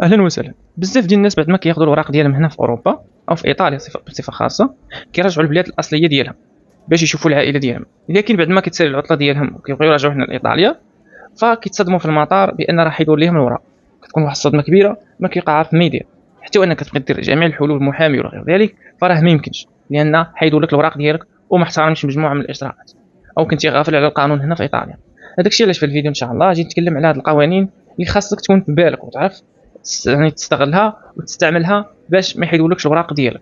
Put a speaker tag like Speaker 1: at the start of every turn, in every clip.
Speaker 1: اهلا وسهلا. بزاف ديال الناس بعد ما كياخذوا الوراق ديالهم هنا في اوروبا او في ايطاليا بصفه خاصه، كيرجعوا البلاد الاصليه ديالهم باش يشوفوا العائله ديالهم. لكن بعد ما كتسالي العطله ديالهم وكيبغيو يرجعوا هنا لايطاليا، فكيتصدموا في المطار بان راه حيدوا ليهم الوراق. كتكون واحد الصدمه كبيره، ما كيبقى عارف ما يدير، حتى وانك كتبغي دير جميع الحلول المحامي وغير ذلك، فراه ما يمكنش، لان حيدوا لك الوراق ديالك وما احترمش مجموعه من الاجراءات، او كنتي غافل على القانون هنا في ايطاليا. هذاك الشيء علاش في الفيديو ان شاء الله جيت نتكلم على هذه القوانين اللي خاصك تكون في بالك وتعرف يعني تستغلها وتستعملها باش ما يحيدولكش الوراق ديالك.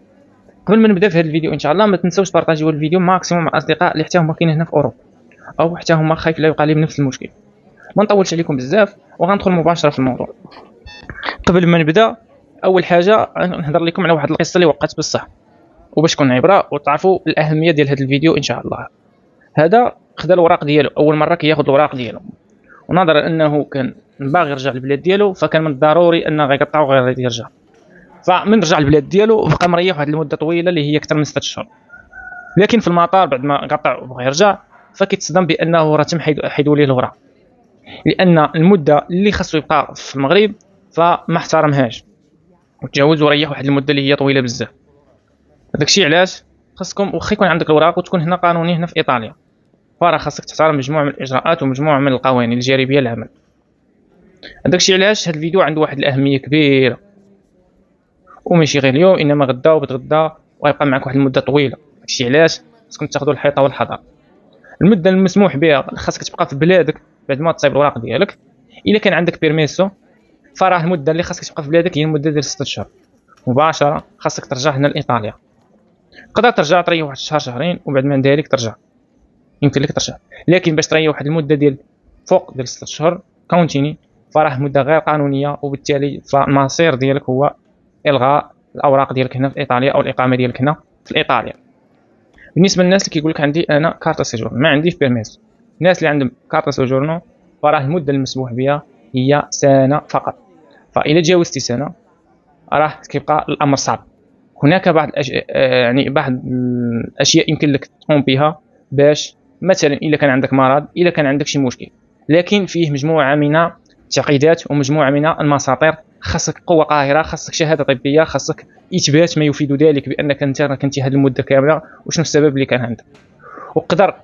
Speaker 1: قبل ما نبدا في هذا الفيديو ان شاء الله ما تنساوش بارطاجيو الفيديو ماكسيموم مع الاصدقاء اللي حتى هما كاينين هنا في اوروبا، او حتى هما خايف لا يوقع لهم نفس المشكل. ما نطولش عليكم بزاف وغندخل مباشره في الموضوع. قبل ما نبدا، اول حاجه نهضر لكم على واحد القصه اللي وقعت بصح، وباش تكون عبره وتعرفوا الاهميه ديال هذا الفيديو ان شاء الله. هذا خدا الوراق ديالو اول مره كياخذ الوراق ديالو، ونظرا انه كان باغي يرجع للبلاد ديالو فكان من الضروري انه غيقطعو غير يرجع. فمن رجع للبلاد ديالو بقى مريح واحد المده طويله اللي هي اكثر من 6 اشهر. لكن في المطار بعد ما قطع وبغى يرجع، فكيتصدم بانه راه تم حيدوا ليه الوراق، لان المده اللي خاصو يبقى في المغرب فما احترمهاش وتجاوز وريح واحد المده اللي هي طويله بزاف. هذاك الشيء علاش خاصكم واخا يكون عندك الوراق وتكون هنا قانوني هنا في ايطاليا، فراه خاصك تحترم مجموعه من الاجراءات ومجموعه من القوانين الجاريه للعمل. هذاك الشيء علاش هذا الفيديو عنده واحد الاهميه كبيره، وماشي غير اليوم انما غدا وبتغدا ويبقى معك واحد المده طويله. داكشي علاش خصكم تاخذوا الحيطه والحذر. المده المسموح بها خاصك تبقى في بلادك بعد ما تصايب الوراق ديالك. الا كان عندك بيرميسو فراه المده اللي خاصك تبقى في بلادك هي المده ديال 6 اشهر مباشره. خاصك ترجع هنا لايطاليا، تقدر ترجع تريح واحد الشهر شهرين وبعد ما ذلك ترجع، يمكن لك ترجع. لكن باش تريح واحد المده ديال فوق ديال 6 اشهر كونتيني فراه مده غير قانونيه، وبالتالي فالمصير ديالك هو الغاء الاوراق ديالك هنا في ايطاليا او الاقامه ديالك هنا في ايطاليا. بالنسبه للناس اللي كيقول لك عندي انا كارتا سيجورنو ما عنديش بيرميس، الناس اللي عندهم كارتا سيجورنو فراه المده المسموح بها هي سنه فقط. فإذا تجاوزتي سنه راه كيبقى الامر صعب. هناك بعض يعني بعض الاشياء يمكن لك تقوم بها، باش مثلا الا كان عندك مرض، الا كان عندك شي مشكل، لكن فيه مجموعه من التعقيدات ومجموعه من المساطر. خاصك قوه قاهره، خاصك شهاده طبيه، خاصك اثبات ما يفيد ذلك بانك انت كنتي هذه المده كامله وشنو السبب اللي كان عندك. وقدر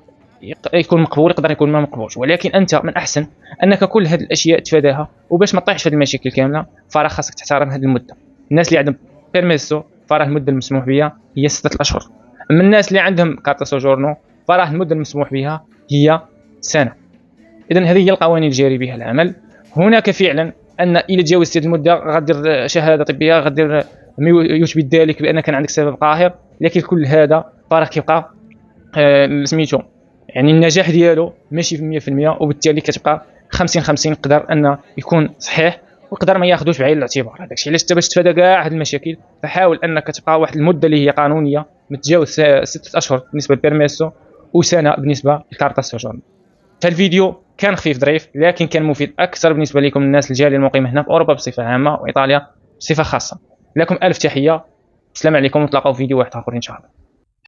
Speaker 1: يكون مقبول يقدر يكون ما مقبولش، ولكن انت من احسن انك كل هذه الاشياء تفاداها، وباش ما تطيحش في هذه المشاكل كامله فراه خاصك تحترم هذه المده. الناس اللي عندهم بيرميسو فراه المده المسموح بها هي 6 اشهر، اما الناس اللي عندهم كارتا سوجورنو فراه المده المسموح بها هي سنه. اذا هذه هي القوانين الجاري بها العمل. هناك فعلا ان الى تجاوزت هذه المده غدير شهاده طبيه، غدير يثبت ذلك بان كان عندك سبب قاهر، لكن كل هذا فراه كيبقى سميتو يعني النجاح ديالو ماشي في 100%، وبالتالي كتبقى 50-50. يقدر ان يكون صحيح ويقدر ما ياخذوش بعين الاعتبار. هذاك الشيء علاش باش تتفادى كاع هذه المشاكل فحاول انك تبقى واحد المده اللي هي قانونيه ما تتجاوز 6 اشهر بالنسبه للبيرميسو وسنه بالنسبه لكارتا سوجورنو. فالفيديو كان خفيف ظريف لكن كان مفيد اكثر بالنسبه لكم الناس الجاليه المقيمه هنا في اوروبا بصفه عامه وايطاليا بصفه خاصه. لكم الف تحيه، السلام عليكم، ونتلاقاو في فيديو واحد اخر ان شاء الله.